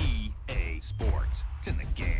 EA Sports. It's in the game.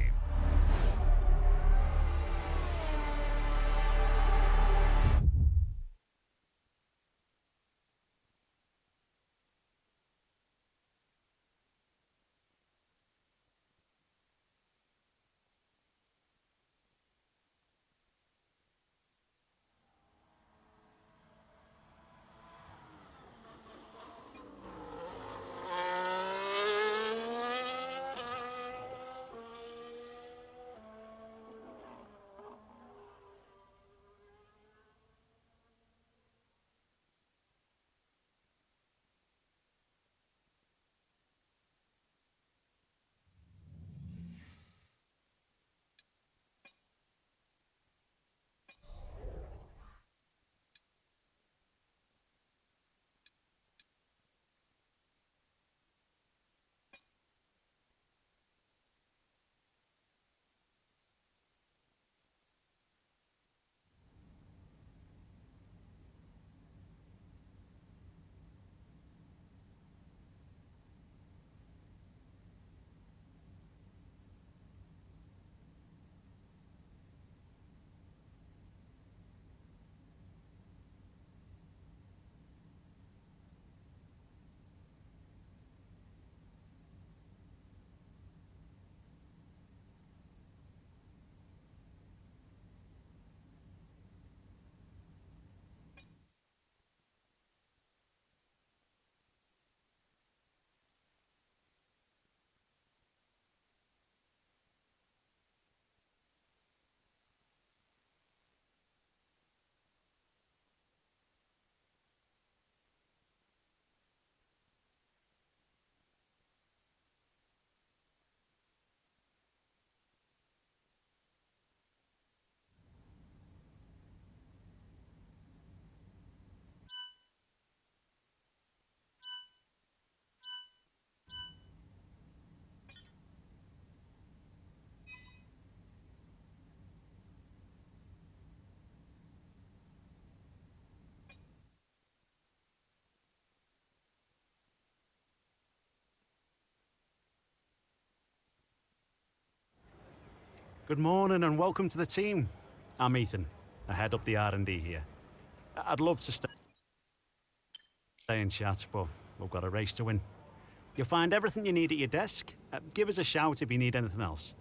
Good morning and welcome to the team. I'm Ethan. I head up the R&D here. I'd love to stay and chat, but we've got a race to win. You'll find everything you need at your desk. Give us a shout if you need anything else.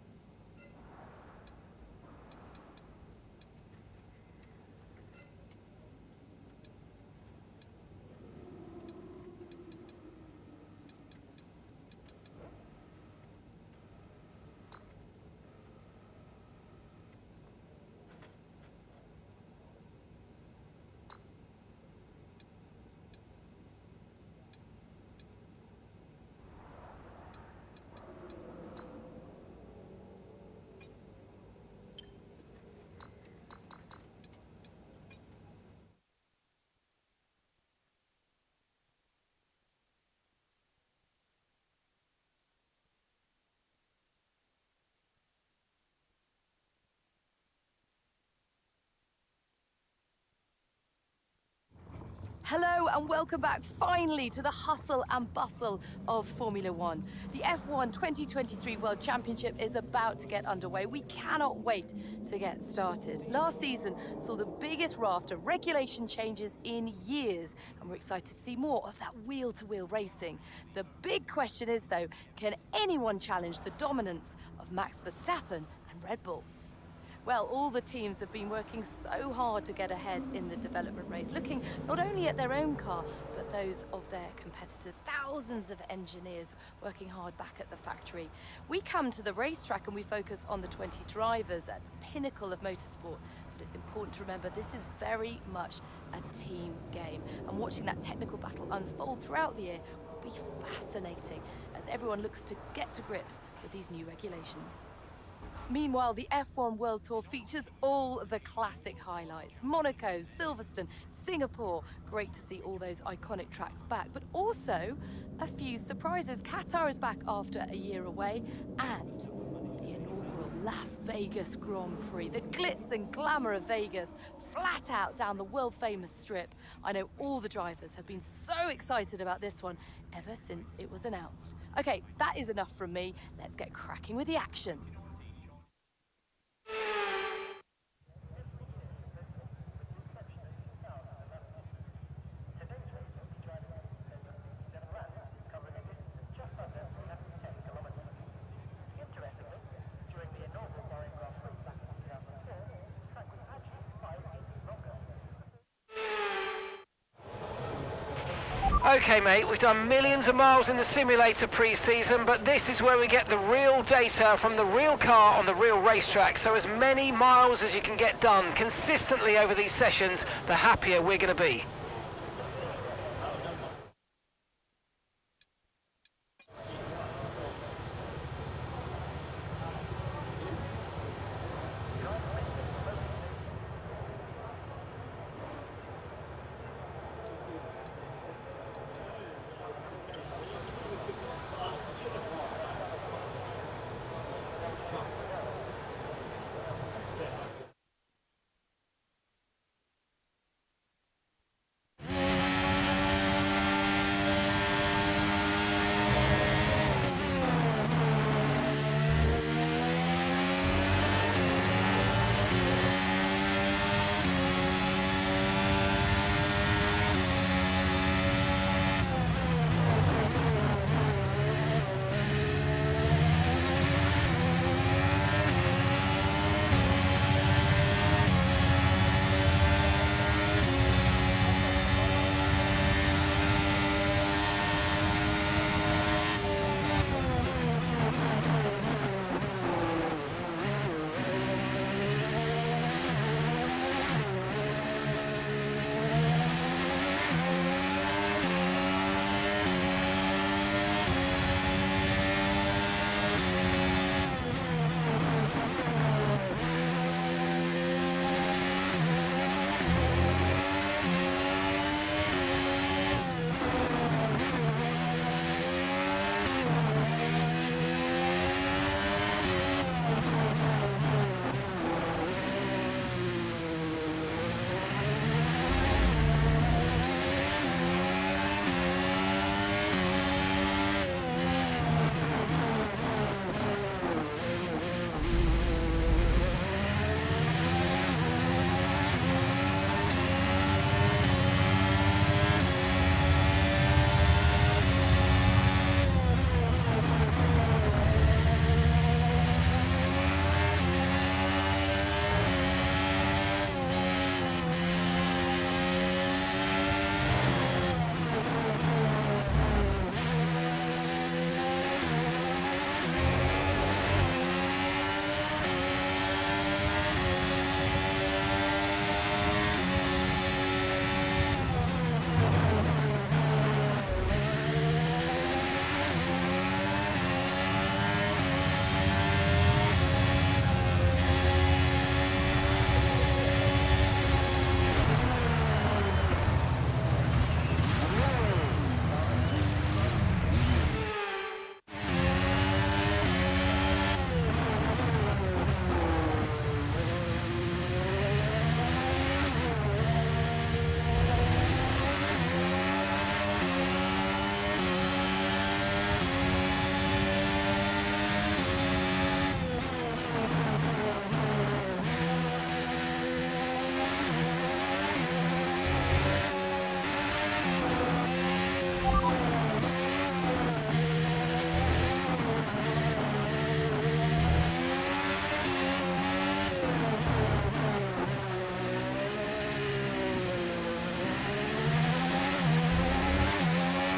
Hello and welcome back finally to the hustle and bustle of Formula One. The F1 2023 World Championship is about to get underway. We cannot wait to get started. Last season saw the biggest raft of regulation changes in years, and we're excited to see more of that wheel-to-wheel racing. The big question is, though, can anyone challenge the dominance of Max Verstappen and Red Bull? Well, all the teams have been working so hard to get ahead in the development race, looking not only at their own car, but those of their competitors. Thousands of engineers working hard back at the factory. We come to the racetrack and we focus on the 20 drivers at the pinnacle of motorsport. But it's important to remember this is very much a team game. And watching that technical battle unfold throughout the year will be fascinating as everyone looks to get to grips with these new regulations. Meanwhile, the F1 World Tour features all the classic highlights. Monaco, Silverstone, Singapore. Great to see all those iconic tracks back, but also a few surprises. Qatar is back after a year away, and the inaugural Las Vegas Grand Prix. The glitz and glamour of Vegas, flat out down the world-famous strip. I know all the drivers have been so excited about this one ever since it was announced. Okay, that is enough from me. Let's get cracking with the action. Okay, mate, we've done millions of miles in the simulator pre-season, but this is where we get the real data from the real car on the real racetrack. So as many miles as you can get done consistently over these sessions, the happier we're going to be.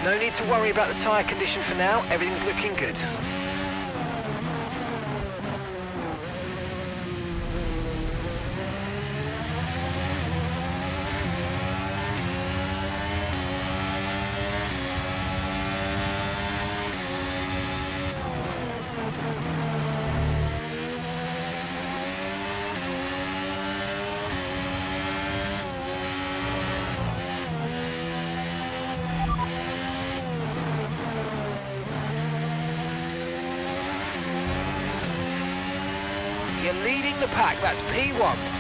No need to worry about the tyre condition for now. Everything's looking good. You're leading the pack, that's P1.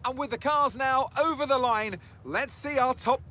And with the cars now over the line, let's see our top...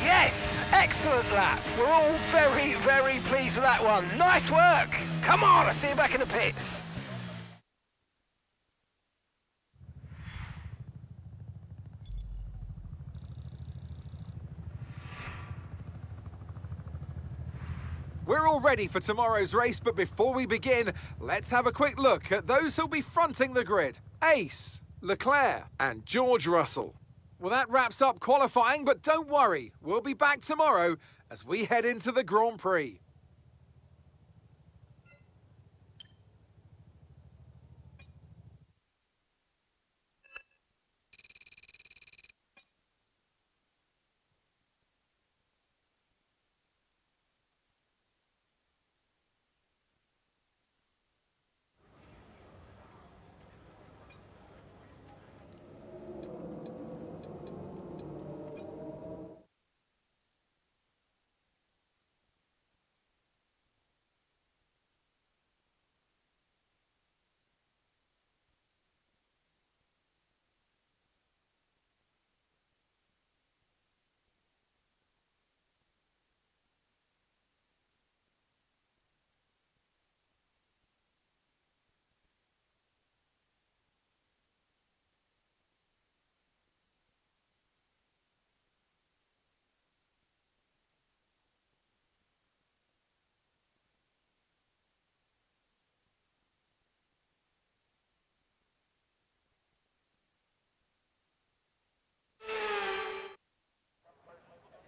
Yes, excellent lap. We're all very, very pleased with that one. Nice work. Come on, I'll see you back in the pits. We're all ready for tomorrow's race, but before we begin, let's have a quick look at those who'll be fronting the grid. Ace, Leclerc and George Russell. Well, that wraps up qualifying, but don't worry, we'll be back tomorrow as we head into the Grand Prix.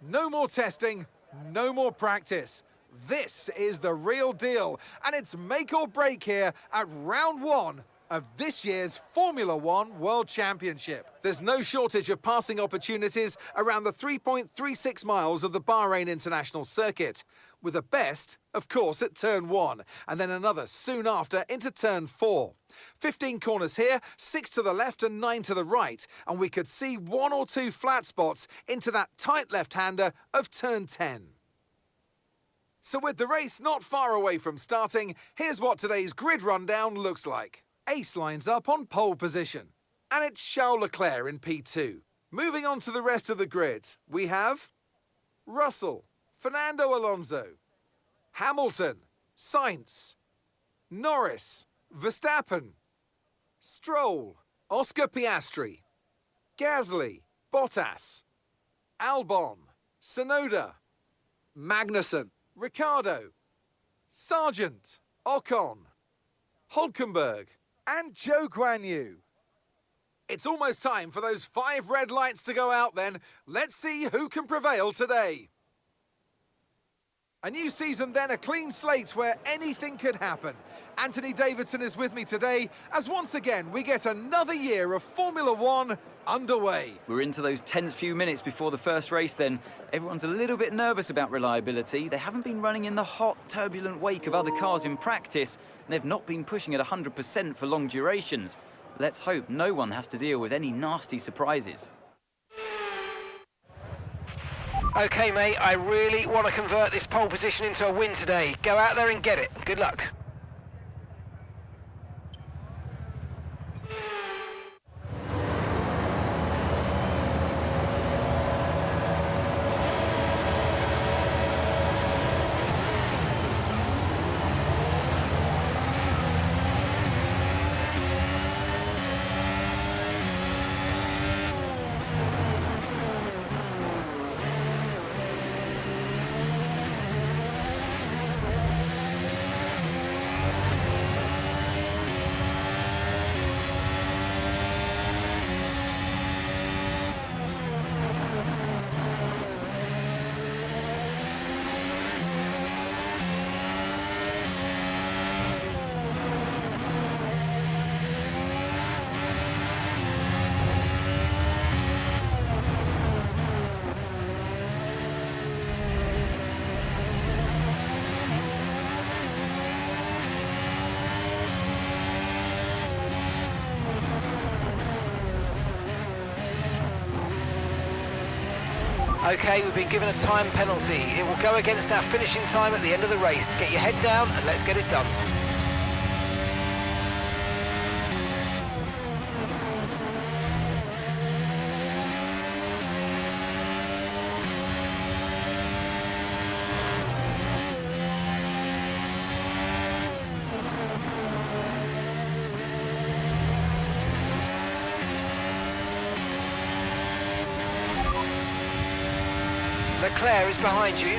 No more testing, no more practice. This is the real deal, and it's make or break here at round one of this year's Formula One World Championship. There's no shortage of passing opportunities around the 3.36 miles of the Bahrain International Circuit, with the best, of course, at turn 1, and then another soon after into turn 4. 15 corners here, 6 to the left and 9 to the right, and we could see 1 or 2 flat spots into that tight left-hander of turn 10. So with the race not far away from starting, here's what today's grid rundown looks like. Ace lines up on pole position, and it's Charles Leclerc in P2. Moving on to the rest of the grid, we have Russell, Fernando Alonso, Hamilton, Sainz, Norris, Verstappen, Stroll, Oscar Piastri, Gasly, Bottas, Albon, Tsunoda, Magnussen, Ricciardo, Sargent, Ocon, Hulkenberg, and Zhou Guanyu. It's almost time for those 5 red lights to go out then. Let's see who can prevail today. A new season then, a clean slate where anything could happen. Anthony Davidson is with me today as once again we get another year of Formula One underway. We're into those tense few minutes before the first race then. Everyone's a little bit nervous about reliability. They haven't been running in the hot, turbulent wake of other cars in practice, and they've not been pushing at 100% for long durations. Let's hope no one has to deal with any nasty surprises. Okay, mate, I really want to convert this pole position into a win today. Go out there and get it. Good luck. Okay, we've been given a time penalty. It will go against our finishing time at the end of the race. Get your head down and let's get it done. Leclerc is behind you.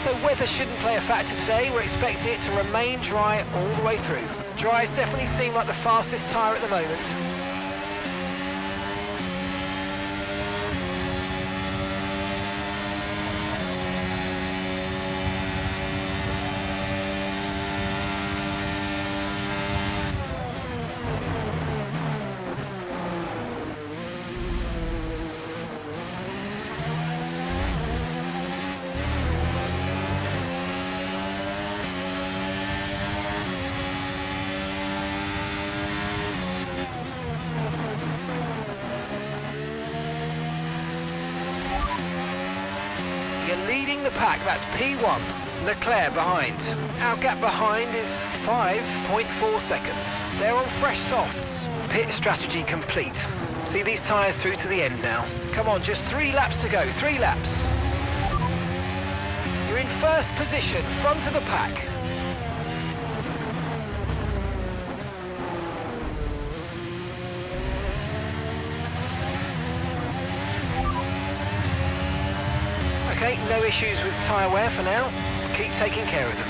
So weather shouldn't play a factor today. We're expecting it to remain dry all the way through. Dries definitely seem like the fastest tyre at the moment. You're leading the pack, that's P1. Leclerc behind. Our gap behind is 5.4 seconds. They're on fresh softs. Pit strategy complete. See these tyres through to the end now. Come on, just 3 laps to go, 3 laps. You're in first position, front of the pack. Okay, no issues with tyre wear for now. Keep taking care of them.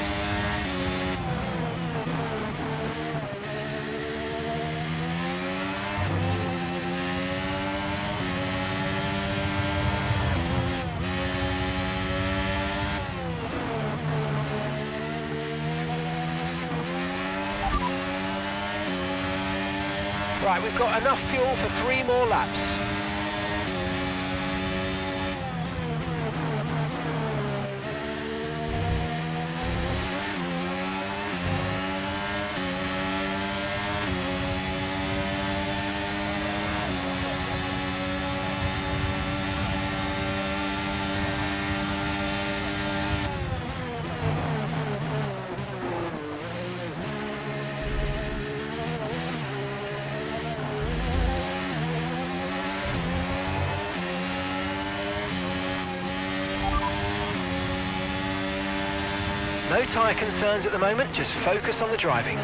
Right, we've got enough fuel for 3 more laps. No tyre concerns at the moment, just focus on the driving.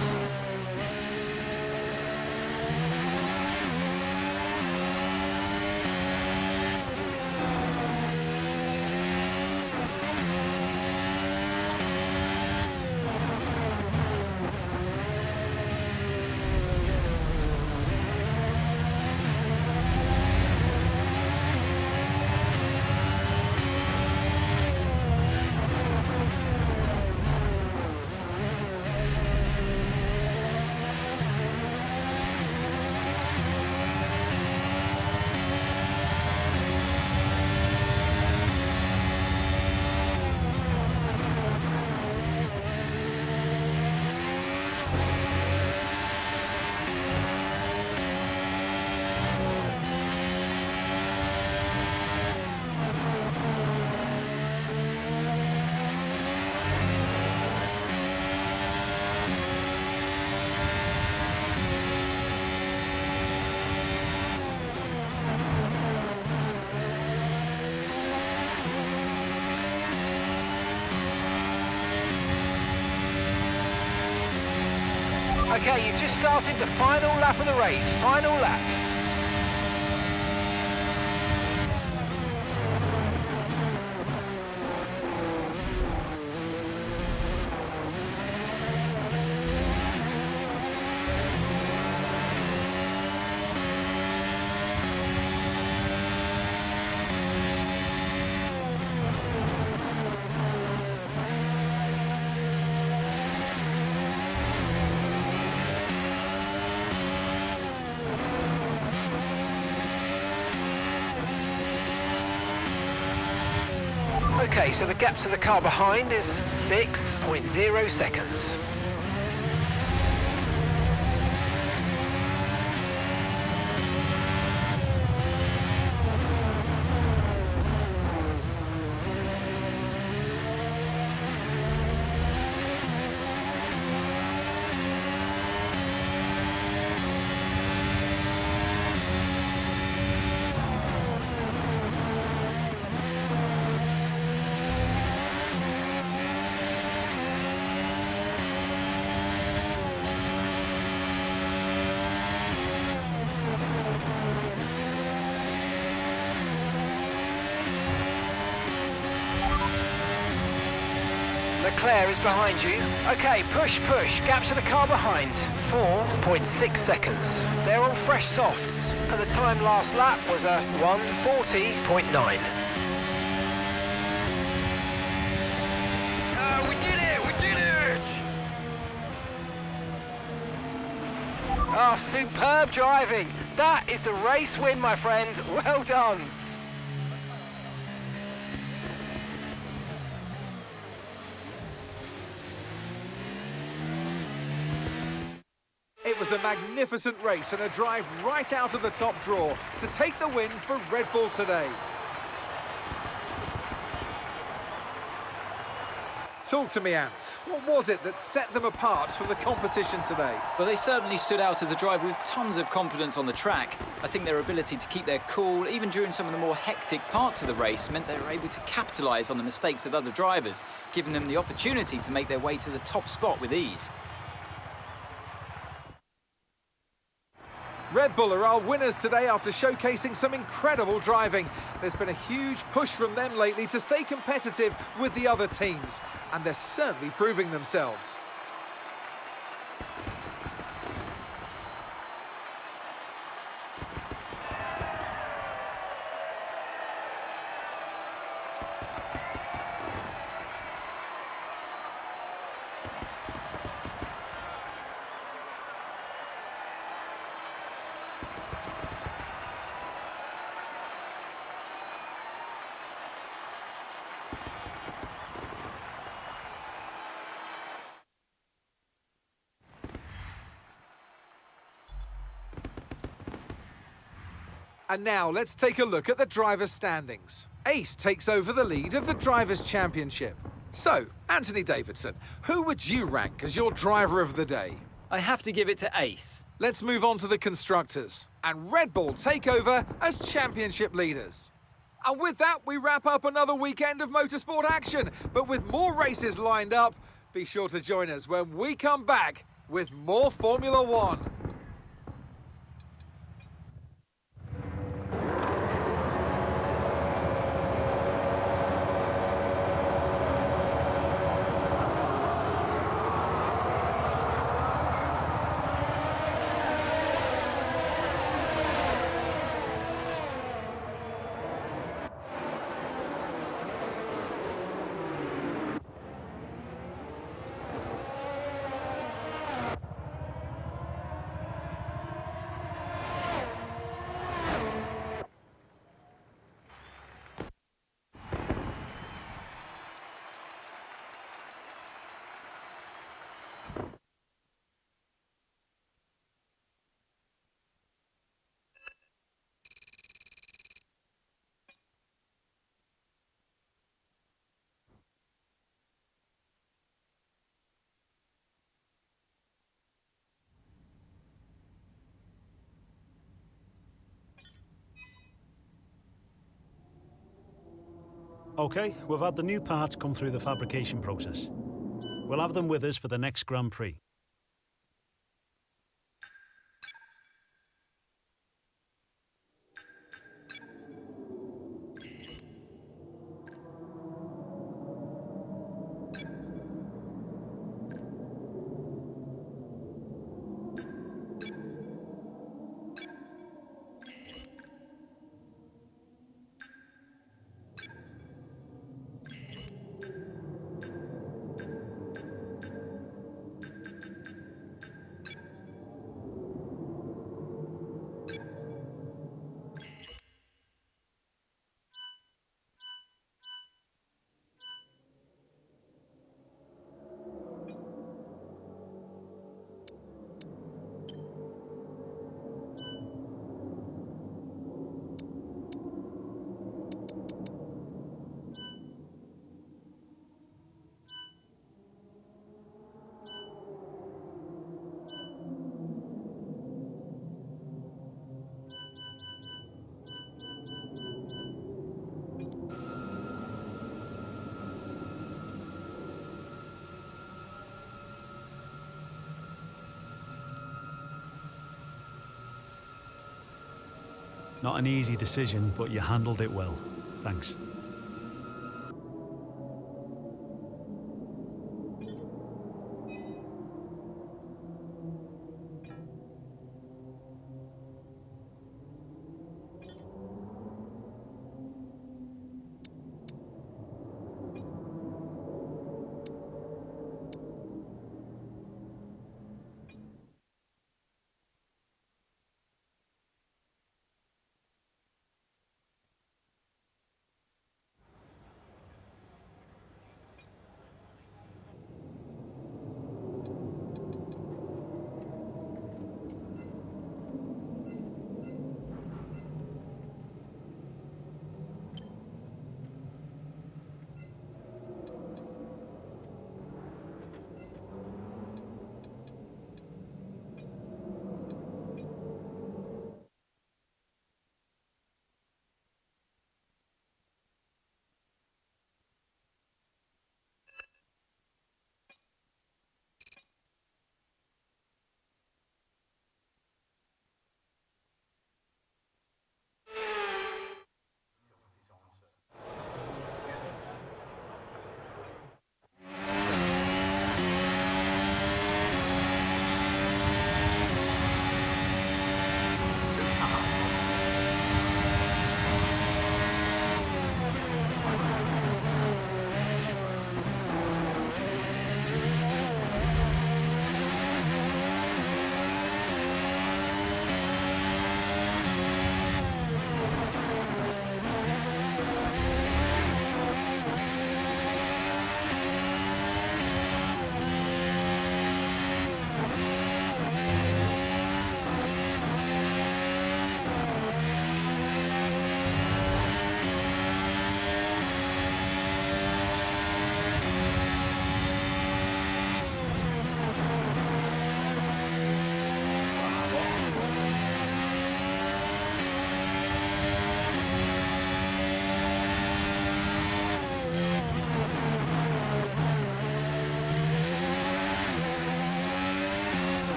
Okay, you've just started the final lap of the race. Final lap. Okay, so the gap to the car behind is 6.0 seconds. Leclerc is behind you. Okay, push, push. Gap to the car behind. 4.6 seconds. They're all fresh softs. And the time last lap was a 1:40.9. We did it! We did it! Oh, superb driving. That is the race win, my friend. Well done. It was a magnificent race and a drive right out of the top draw to take the win for Red Bull today. Talk to me, Ant. What was it that set them apart from the competition today? Well, they certainly stood out as a driver with tons of confidence on the track. I think their ability to keep their cool, even during some of the more hectic parts of the race, meant they were able to capitalise on the mistakes of other drivers, giving them the opportunity to make their way to the top spot with ease. Red Bull are our winners today after showcasing some incredible driving. There's been a huge push from them lately to stay competitive with the other teams, and they're certainly proving themselves. And now let's take a look at the drivers' standings. Ace takes over the lead of the Drivers' Championship. So, Anthony Davidson, who would you rank as your driver of the day? I have to give it to Ace. Let's move on to the Constructors. And Red Bull take over as championship leaders. And with that, we wrap up another weekend of motorsport action. But with more races lined up, be sure to join us when we come back with more Formula One. OK, we've had the new parts come through the fabrication process. We'll have them with us for the next Grand Prix. Not an easy decision, but you handled it well. Thanks.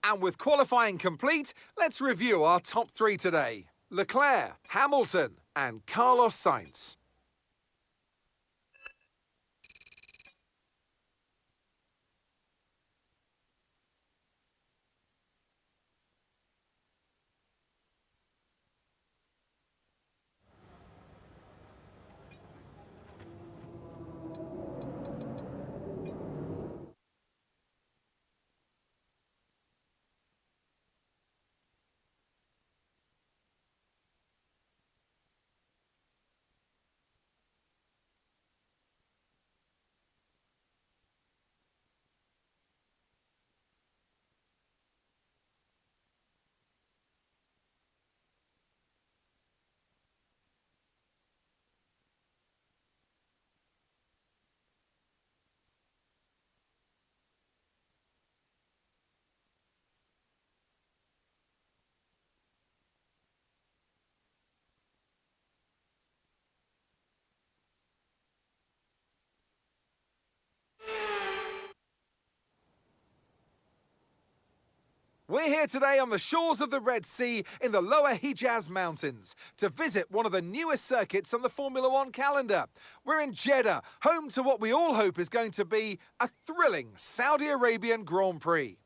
And with qualifying complete, let's review our top 3 today. Leclerc, Hamilton, and Carlos Sainz. We're here today on the shores of the Red Sea in the lower Hijaz Mountains to visit one of the newest circuits on the Formula One calendar. We're in Jeddah, home to what we all hope is going to be a thrilling Saudi Arabian Grand Prix.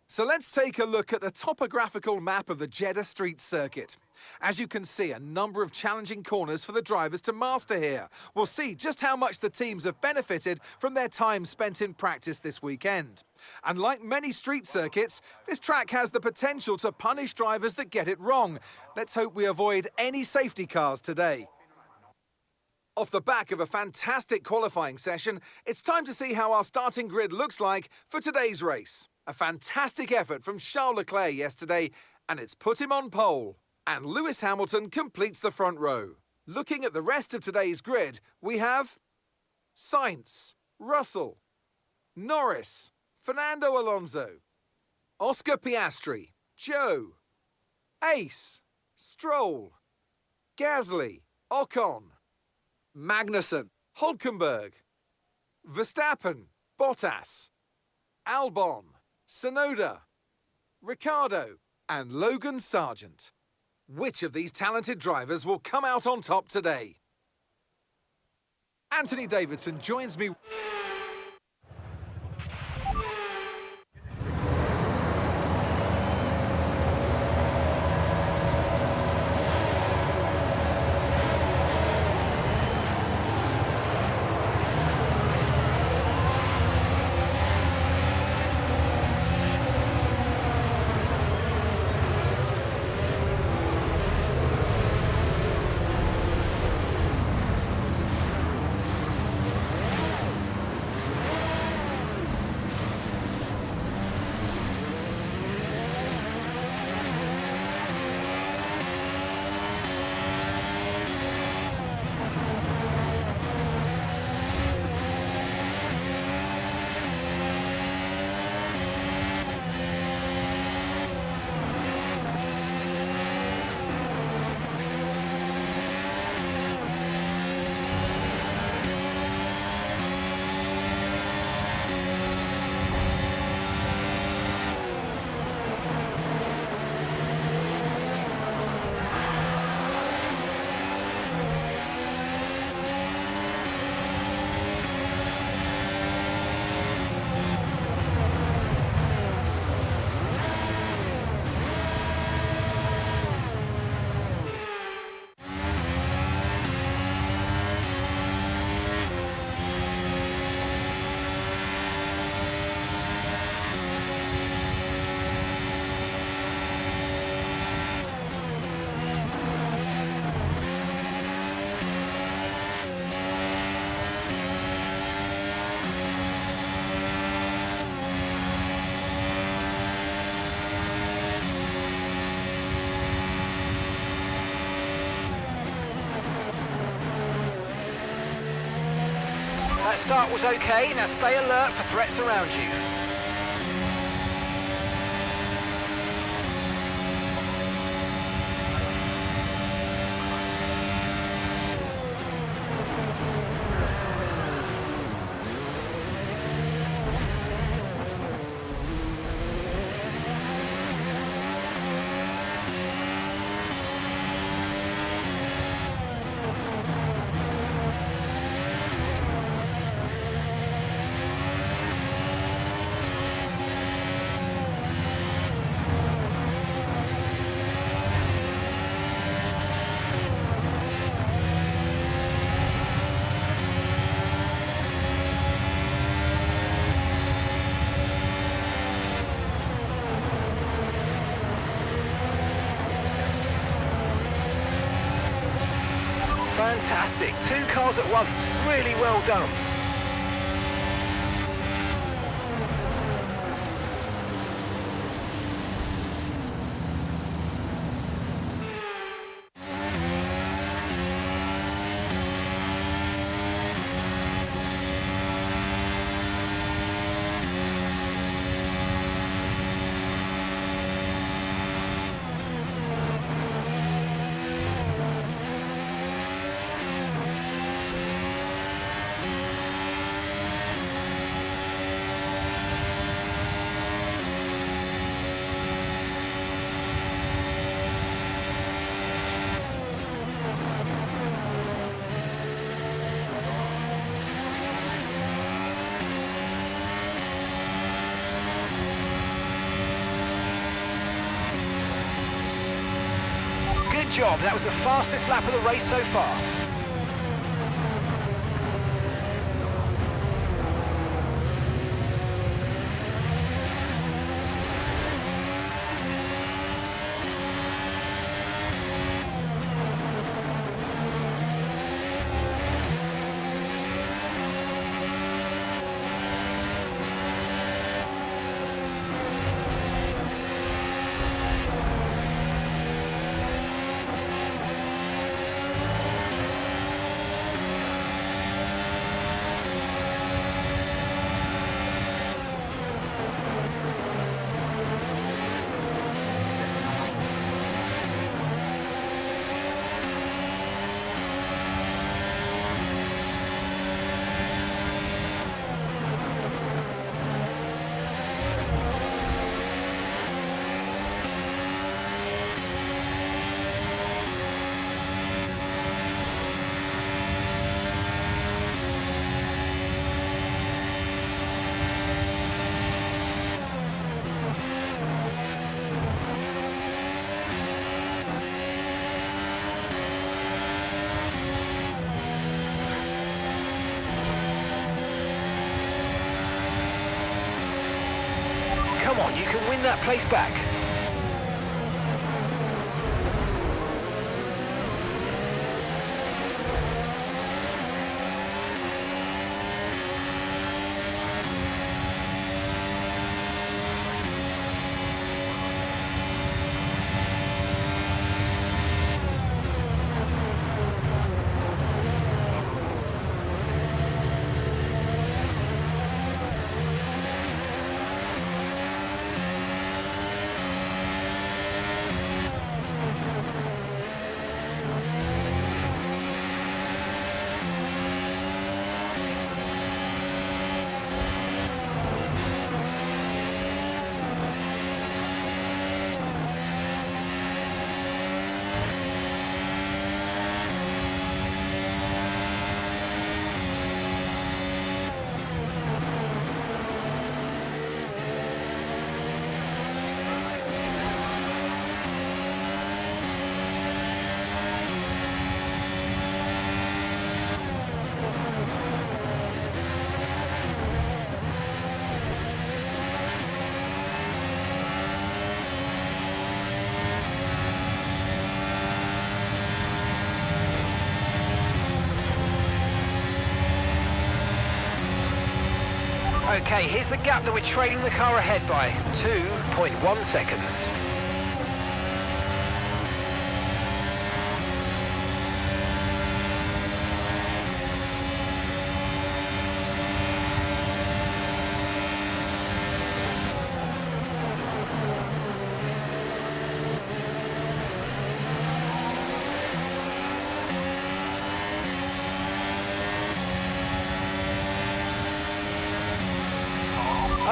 So let's take a look at the topographical map of the Jeddah Street Circuit. As you can see, a number of challenging corners for the drivers to master here. We'll see just how much the teams have benefited from their time spent in practice this weekend. And like many street circuits, this track has the potential to punish drivers that get it wrong. Let's hope we avoid any safety cars today. Off the back of a fantastic qualifying session, it's time to see how our starting grid looks like for today's race. A fantastic effort from Charles Leclerc yesterday, and it's put him on pole. And Lewis Hamilton completes the front row. Looking at the rest of today's grid, we have Sainz, Russell, Norris, Fernando Alonso, Oscar Piastri, Joe, Ace, Stroll, Gasly, Ocon, Magnussen, Hülkenberg, Verstappen, Bottas, Albon, Tsunoda, Ricciardo, and Logan Sargent. Which of these talented drivers will come out on top today? Anthony Davidson joins me. That start was okay, now stay alert for threats around you. Fantastic. 2 cars at once. Really well done. Good job. That was the fastest lap of the race so far. Come on, you can win that place back. Okay, here's the gap that we're trailing the car ahead by. 2.1 seconds.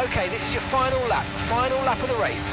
Okay, this is your final lap of the race.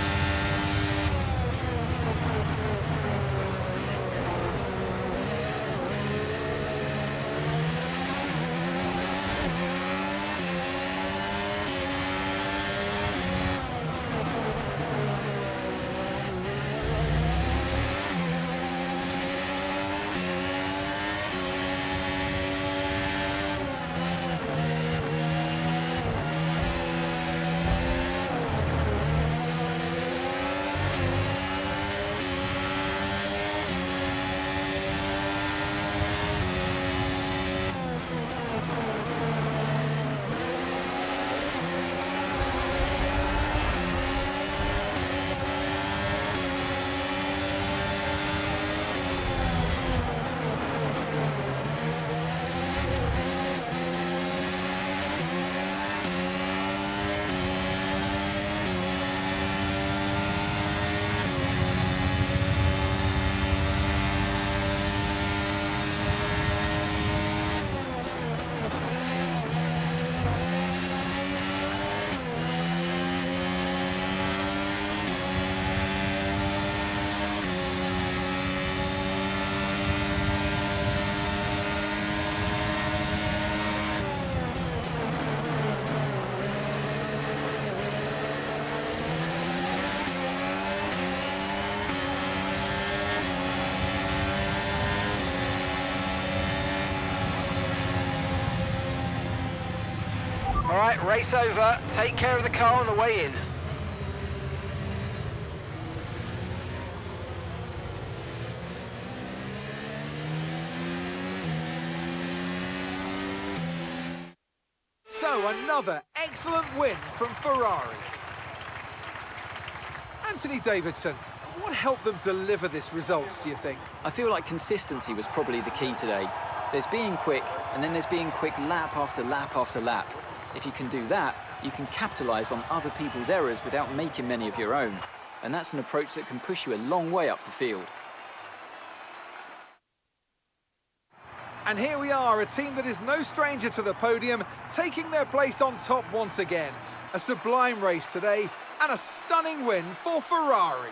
All right, race over. Take care of the car on the way in. So, another excellent win from Ferrari. Anthony Davidson, what helped them deliver this result, do you think? I feel like consistency was probably the key today. There's being quick, and then there's being quick lap after lap after lap. If you can do that, you can capitalise on other people's errors without making many of your own. And that's an approach that can push you a long way up the field. And here we are, a team that is no stranger to the podium, taking their place on top once again. A sublime race today, and a stunning win for Ferrari.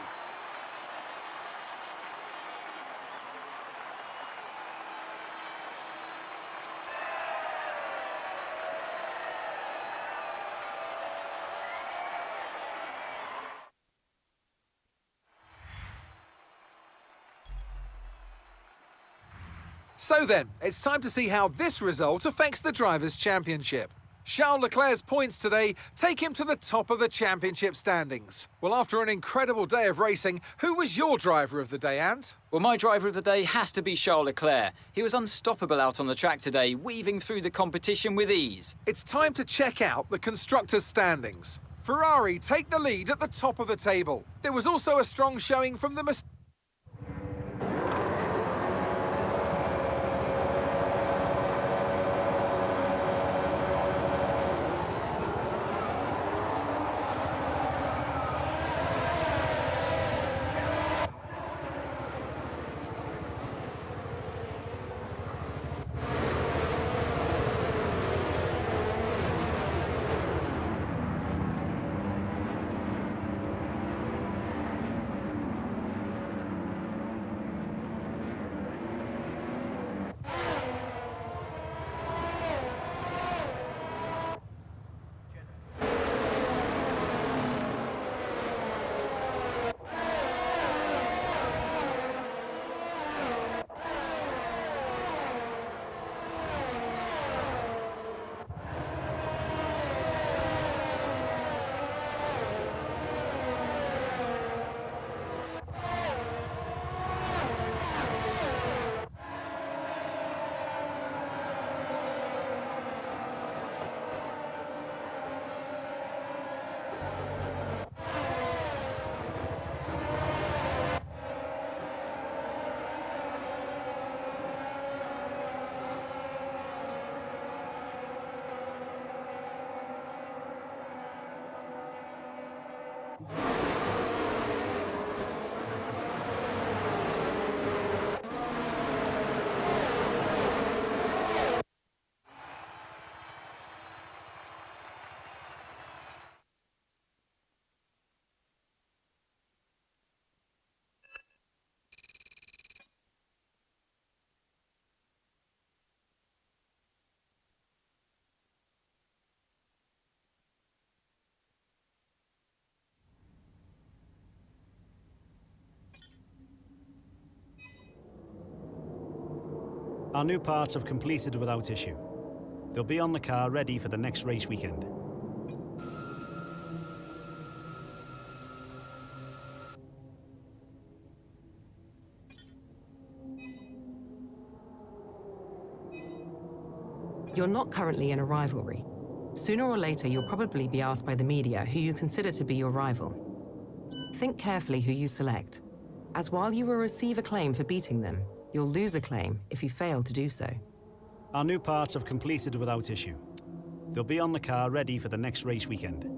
So then, it's time to see how this result affects the Drivers' Championship. Charles Leclerc's points today take him to the top of the championship standings. Well, after an incredible day of racing, who was your driver of the day, Ant? Well, my driver of the day has to be Charles Leclerc. He was unstoppable out on the track today, weaving through the competition with ease. It's time to check out the constructors' standings. Ferrari take the lead at the top of the table. There was also a strong showing from the Mercedes. Our new parts have completed without issue. They'll be on the car ready for the next race weekend. You're not currently in a rivalry. Sooner or later, you'll probably be asked by the media who you consider to be your rival. Think carefully who you select, as while you will receive acclaim for beating them, you'll lose acclaim if you fail to do so. Our new parts have completed without issue. They'll be on the car ready for the next race weekend.